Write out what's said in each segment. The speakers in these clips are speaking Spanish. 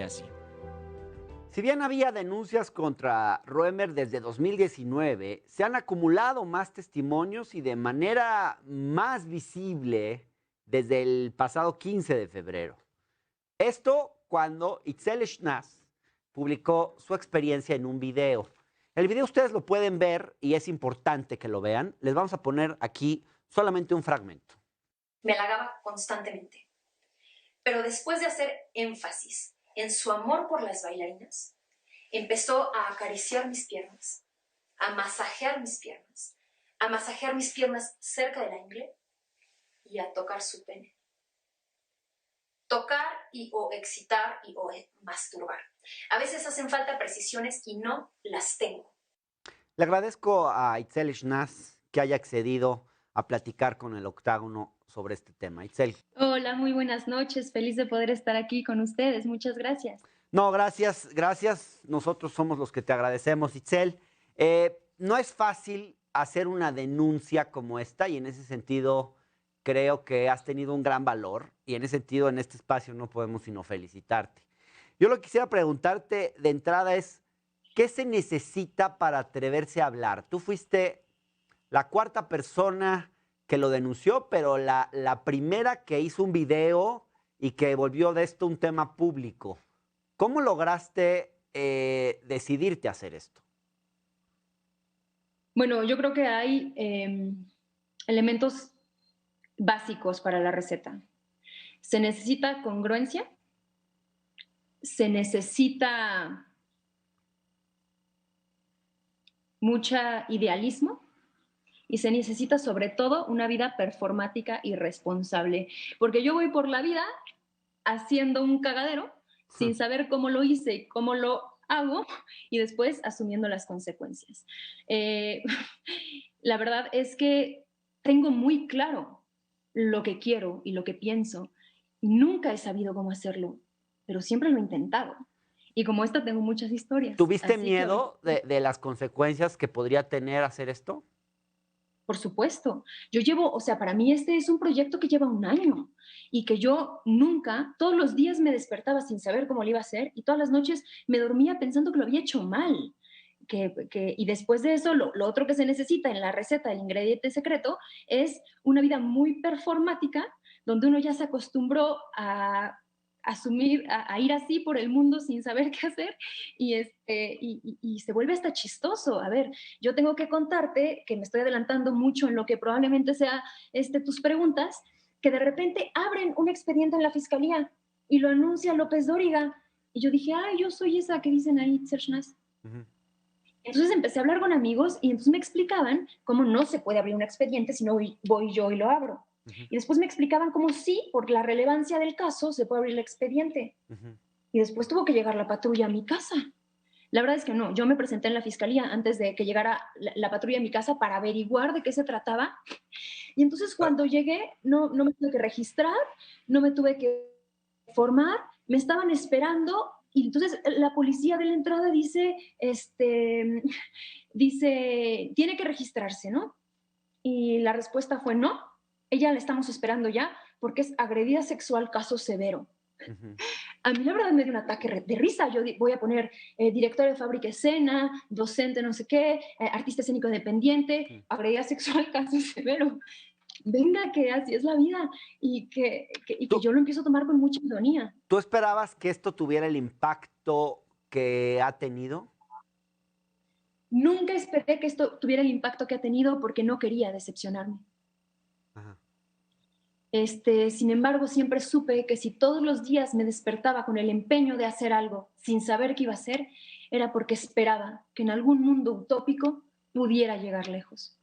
así. Si bien había denuncias contra Roemer desde 2019, se han acumulado más testimonios y de manera más visible desde el pasado 15 de febrero. Esto cuando Itzel Schnaz publicó su experiencia en un video. El video ustedes lo pueden ver y es importante que lo vean. Les vamos a poner aquí solamente un fragmento. Me halagaba constantemente, pero después de hacer énfasis en su amor por las bailarinas, empezó a acariciar mis piernas, a masajear mis piernas cerca de la ingle y a tocar su pene. Tocar y o excitar y o masturbar. A veces hacen falta precisiones y no las tengo. Le agradezco a Itzel Schnaz que haya accedido a platicar con el Octágono sobre este tema. Itzel. Hola, muy buenas noches. Feliz de poder estar aquí con ustedes. Muchas gracias. No, gracias, gracias. Nosotros somos los que te agradecemos, Itzel. No es fácil hacer una denuncia como esta y en ese sentido creo que has tenido un gran valor y en ese sentido en este espacio no podemos sino felicitarte. Yo lo que quisiera preguntarte de entrada es, ¿qué se necesita para atreverse a hablar? Tú fuiste la cuarta persona que lo denunció, pero la primera que hizo un video y que volvió de esto un tema público. ¿Cómo lograste decidirte a hacer esto? Bueno, yo creo que hay elementos básicos para la receta. Se necesita congruencia, se necesita mucha idealismo y se necesita sobre todo una vida performática y responsable. Porque yo voy por la vida haciendo un cagadero sin saber cómo lo hice y cómo lo hago y después asumiendo las consecuencias. La verdad es que tengo muy claro lo que quiero y lo que pienso y nunca he sabido cómo hacerlo, pero siempre lo he intentado. Y como esta tengo muchas historias. ¿Tuviste Así miedo que, de las consecuencias que podría tener hacer esto? por supuesto. Yo llevo, o sea, para mí este es un proyecto que lleva un año y que yo nunca, todos los días me despertaba sin saber cómo lo iba a hacer y todas las noches me dormía pensando que lo había hecho mal. Y después de eso, lo otro que se necesita en la receta del ingrediente secreto es una vida muy performática, donde uno ya se acostumbró a asumir, a ir así por el mundo sin saber qué hacer y se vuelve hasta chistoso. A ver, yo tengo que contarte, que me estoy adelantando mucho en lo que probablemente sea tus preguntas, que de repente abren un expediente en la fiscalía y lo anuncia López Dóriga. Y yo dije, ay, yo soy esa que dicen ahí, Tsershnas. Entonces empecé a hablar con amigos y entonces me explicaban cómo no se puede abrir un expediente si no voy yo y lo abro. Y después me explicaban cómo sí, por la relevancia del caso, se puede abrir el expediente. Y después tuvo que llegar la patrulla a mi casa. La verdad es que no, yo me presenté en la fiscalía antes de que llegara la patrulla a mi casa para averiguar de qué se trataba. Y entonces cuando llegué, no me tuve que registrar, no me tuve que formar, me estaban esperando y entonces la policía de la entrada dice, dice, tiene que registrarse, ¿no? Y la respuesta fue no, ella la estamos esperando ya porque es agredida sexual caso severo. A mí la verdad me dio un ataque de risa. Yo voy a poner director de fábrica escena, docente no sé qué, artista escénico dependiente, agredida sexual caso severo. Venga, que así es la vida y que yo lo empiezo a tomar con mucha ironía. ¿Tú esperabas que esto tuviera el impacto que ha tenido? Nunca esperé que esto tuviera el impacto que ha tenido porque no quería decepcionarme. Ajá. Sin embargo, siempre supe que si todos los días me despertaba con el empeño de hacer algo sin saber qué iba a hacer, era porque esperaba que en algún mundo utópico pudiera llegar lejos.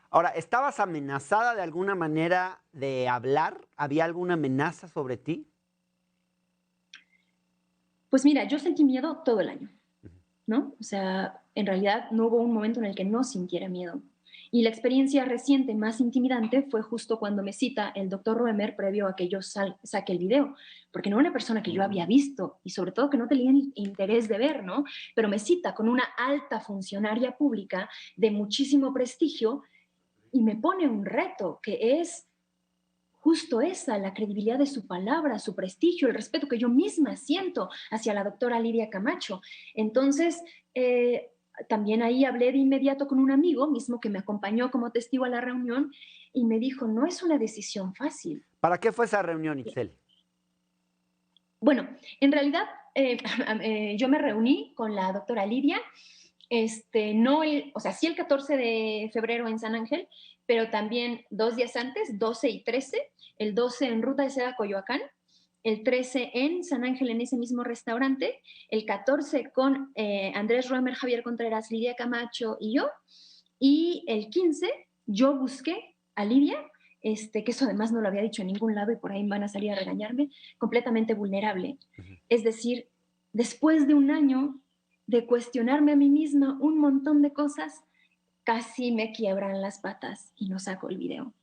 Ahora, ¿estabas amenazada de alguna manera de hablar? ¿Había alguna amenaza sobre ti? Pues mira, yo sentí miedo todo el año, ¿no? O sea, en realidad no hubo un momento en el que no sintiera miedo. Y la experiencia reciente más intimidante fue justo cuando me cita el doctor Roemer previo a que yo saque el video, porque no era una persona que yo había visto y sobre todo que no tenía interés de ver, ¿no? Pero me cita con una alta funcionaria pública de muchísimo prestigio y me pone un reto que es justo esa, la credibilidad de su palabra, su prestigio, el respeto que yo misma siento hacia la doctora Lidia Camacho. Entonces, también ahí hablé de inmediato con un amigo, mismo que me acompañó como testigo a la reunión, y me dijo, no es una decisión fácil. ¿Para qué fue esa reunión, Itzel? Bueno, en realidad yo me reuní con la doctora Lidia, no o sea, sí el 14 de febrero en San Ángel, pero también 2 días antes, 12 y 13, el 12 en Ruta de Seda, Coyoacán, el 13 en San Ángel en ese mismo restaurante, el 14 con Andrés Roemer, Javier Contreras, Lidia Camacho y yo, y el 15 yo busqué a Lidia, que eso además no lo había dicho en ningún lado y por ahí van a salir a regañarme, completamente vulnerable. Es decir, después de un año de cuestionarme a mí misma un montón de cosas, casi me quiebran las patas y no saco el video.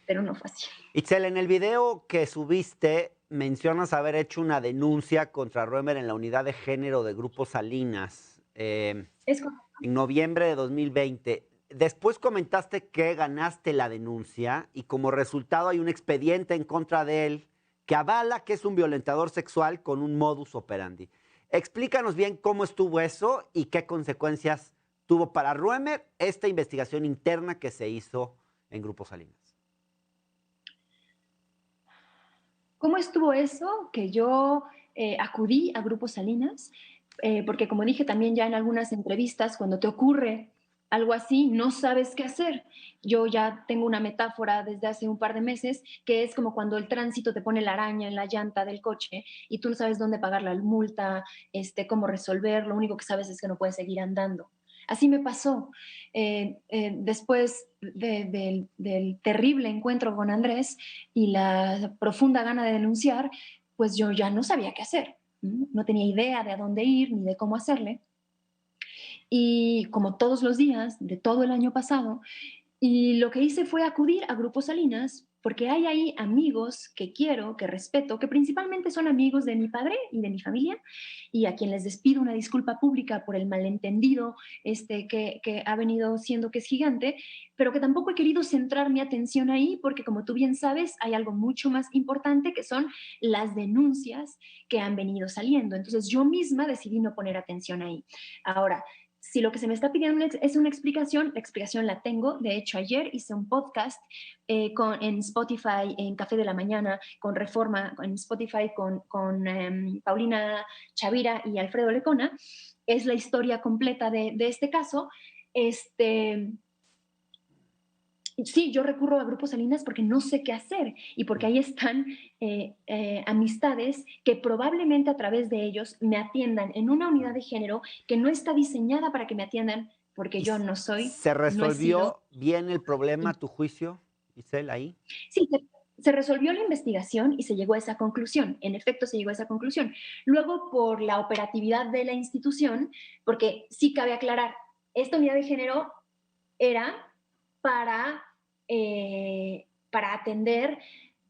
Pero no fue así. Itzel, en el video que subiste mencionas haber hecho una denuncia contra Roemer en la unidad de género de Grupo Salinas Es en noviembre de 2020. Después comentaste que ganaste la denuncia y como resultado hay un expediente en contra de él que avala que es un violentador sexual con un modus operandi. Explícanos bien cómo estuvo eso y qué consecuencias tuvo para Roemer esta investigación interna que se hizo en Grupo Salinas. ¿Cómo estuvo eso? Que yo acudí a Grupo Salinas, porque como dije también ya en algunas entrevistas, cuando te ocurre algo así, no sabes qué hacer. Yo ya tengo una metáfora desde hace un par de meses, que es como cuando el tránsito te pone la araña en la llanta del coche y tú no sabes dónde pagar la multa, cómo resolver, lo único que sabes es que no puedes seguir andando. Así me pasó. Después del terrible encuentro con Andrés y la profunda gana de denunciar, pues yo ya no sabía qué hacer. No tenía idea de a dónde ir ni de cómo hacerle. Y como todos los días de todo el año pasado, y lo que hice fue acudir a Grupo Salinas, porque hay ahí amigos que quiero, que respeto, que principalmente son amigos de mi padre y de mi familia, y a quien les pido una disculpa pública por el malentendido que ha venido siendo que es gigante, pero que tampoco he querido centrar mi atención ahí, porque como tú bien sabes, hay algo mucho más importante que son las denuncias que han venido saliendo. Entonces yo misma decidí no poner atención ahí. Ahora, si lo que se me está pidiendo es una explicación, la explicación la tengo. De hecho, ayer hice un podcast en Spotify, en Café de la Mañana, con Reforma, en Spotify con Paulina Chavira y Alfredo Lecona. Es la historia completa de este caso. Sí, yo recurro a Grupo Salinas porque no sé qué hacer y porque ahí están amistades que probablemente a través de ellos me atiendan en una unidad de género que no está diseñada para que me atiendan porque yo no soy, ¿Se no he sido. resolvió bien el problema, a tu juicio, Itzel, ahí? Sí, se resolvió la investigación y se llegó a esa conclusión. En efecto, se llegó a esa conclusión. Luego, por la operatividad de la institución, porque sí cabe aclarar, esta unidad de género era para atender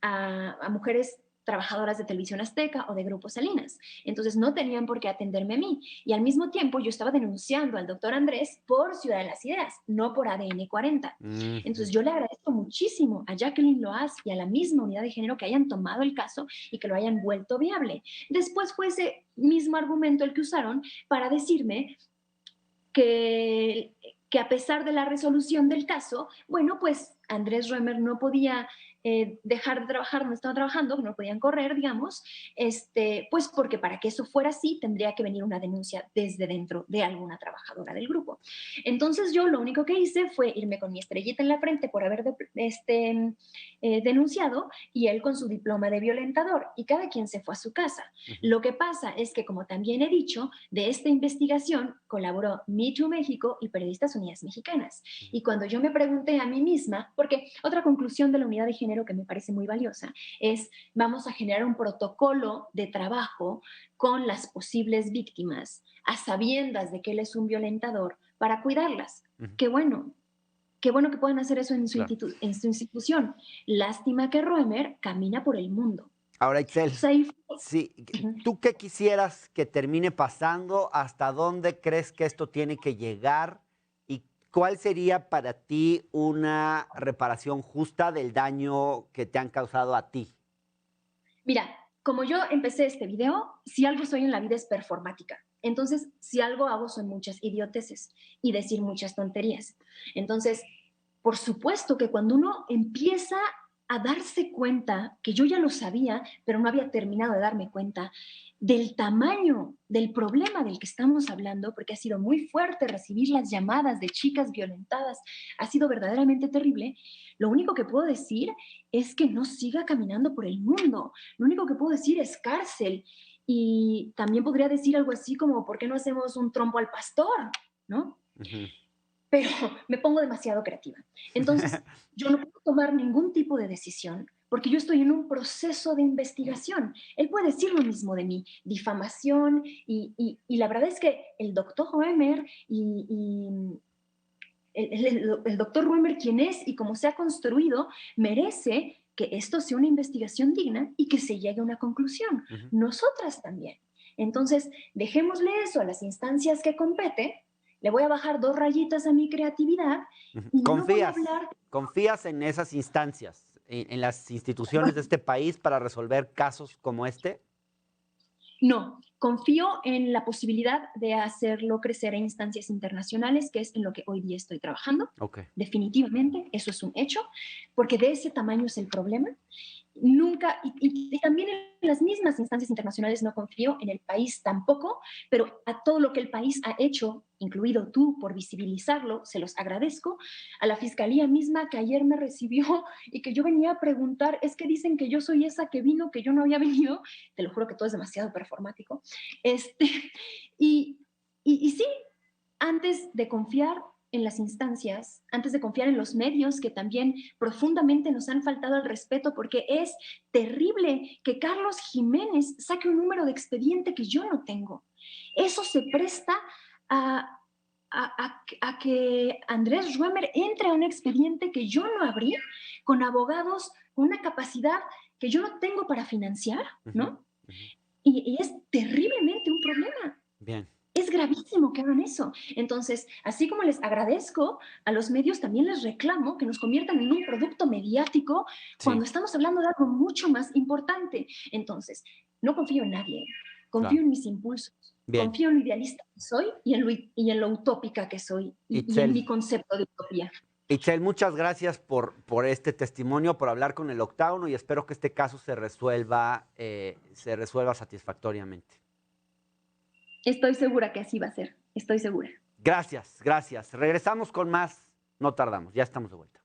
a mujeres trabajadoras de Televisión Azteca o de Grupo Salinas. Entonces no tenían por qué atenderme a mí. Y al mismo tiempo yo estaba denunciando al doctor Andrés por Ciudad de las Ideas, no por ADN 40. Entonces yo le agradezco muchísimo a Jacqueline Loaz y a la misma unidad de género que hayan tomado el caso y que lo hayan vuelto viable. Después fue ese mismo argumento el que usaron para decirme que a pesar de la resolución del caso, bueno, pues Andrés Roemer no podía dejar de trabajar donde estaba trabajando, no podían correr, digamos, pues porque para que eso fuera así tendría que venir una denuncia desde dentro de alguna trabajadora del grupo. Entonces yo lo único que hice fue irme con mi estrellita en la frente por haber denunciado y él con su diploma de violentador y cada quien se fue a su casa. Lo que pasa es que, como también he dicho, de esta investigación colaboró Me Too México y Periodistas Unidas Mexicanas. Y cuando yo me pregunté a mí misma, porque otra conclusión de la unidad de género que me parece muy valiosa es, vamos a generar un protocolo de trabajo con las posibles víctimas, a sabiendas de que él es un violentador, para cuidarlas. Qué bueno que puedan hacer eso en su institución. Lástima que Roemer camina por el mundo. Ahora, Itzel, sí, ¿tú qué quisieras que termine pasando? ¿Hasta dónde crees que esto tiene que llegar? ¿Y ¿cuál sería para ti una reparación justa del daño que te han causado a ti? Mira, como yo empecé este video, si algo soy en la vida es performática. Entonces, si algo hago son muchas idioteces y decir muchas tonterías. Entonces, por supuesto que cuando uno empieza a darse cuenta, que yo ya lo sabía, pero no había terminado de darme cuenta del tamaño del problema del que estamos hablando, porque ha sido muy fuerte recibir las llamadas de chicas violentadas, ha sido verdaderamente terrible. Lo único que puedo decir es que no siga caminando por el mundo. Lo único que puedo decir es cárcel. Y también podría decir algo así como, ¿por qué no hacemos un trompo al pastor? ¿No? Ujú. Pero me pongo demasiado creativa. Entonces, yo no puedo tomar ningún tipo de decisión porque yo estoy en un proceso de investigación. Él puede decir lo mismo de mí, difamación, y la verdad es que el doctor Roemer y el doctor Roemer, quien es y cómo se ha construido, merece que esto sea una investigación digna y que se llegue a una conclusión. Ujú. Nosotras también. Entonces, dejémosle eso a las instancias que compete. Le voy a bajar 2 rayitas a mi creatividad Ujú. y no voy a ¿Confías, hablar. confías en esas instancias, en las instituciones de este país para resolver casos como este? No, confío en la posibilidad de hacerlo crecer en instancias internacionales, que es en lo que hoy día estoy trabajando. Ok. Definitivamente, eso es un hecho, porque de ese tamaño es el problema. Nunca, y también en las mismas instancias internacionales no confío, en el país tampoco, pero a todo lo que el país ha hecho, incluido tú, por visibilizarlo, se los agradezco. A la fiscalía misma que ayer me recibió y que yo venía a preguntar, es que dicen que yo soy esa que vino, que yo no había venido, te lo juro que todo es demasiado performático. Este, y, y sí, antes de confiar en las instancias, antes de confiar en los medios que también profundamente nos han faltado al respeto, porque es terrible que Carlos Jiménez saque un número de expediente que yo no tengo. Eso se presta a, a que Andrés Ruemer entre a un expediente que yo no abrí, con abogados, con una capacidad que yo no tengo para financiar, Ujú, ¿no? ujú. Y es terriblemente un problema. Bien. Es gravísimo que hagan eso. Entonces, así como les agradezco, a los medios también les reclamo que nos conviertan en un producto mediático Sí, cuando estamos hablando de algo mucho más importante. Entonces, no confío en nadie, confío claro. en mis impulsos, Bien. confío en lo idealista que soy y en lo utópica que soy y en Itzel, mi concepto de utopía. Itzel, muchas gracias por este testimonio, por hablar con el octágono y espero que este caso se resuelva satisfactoriamente. Estoy segura que así va a ser, estoy segura. Gracias, gracias. Regresamos con más, no tardamos, ya estamos de vuelta.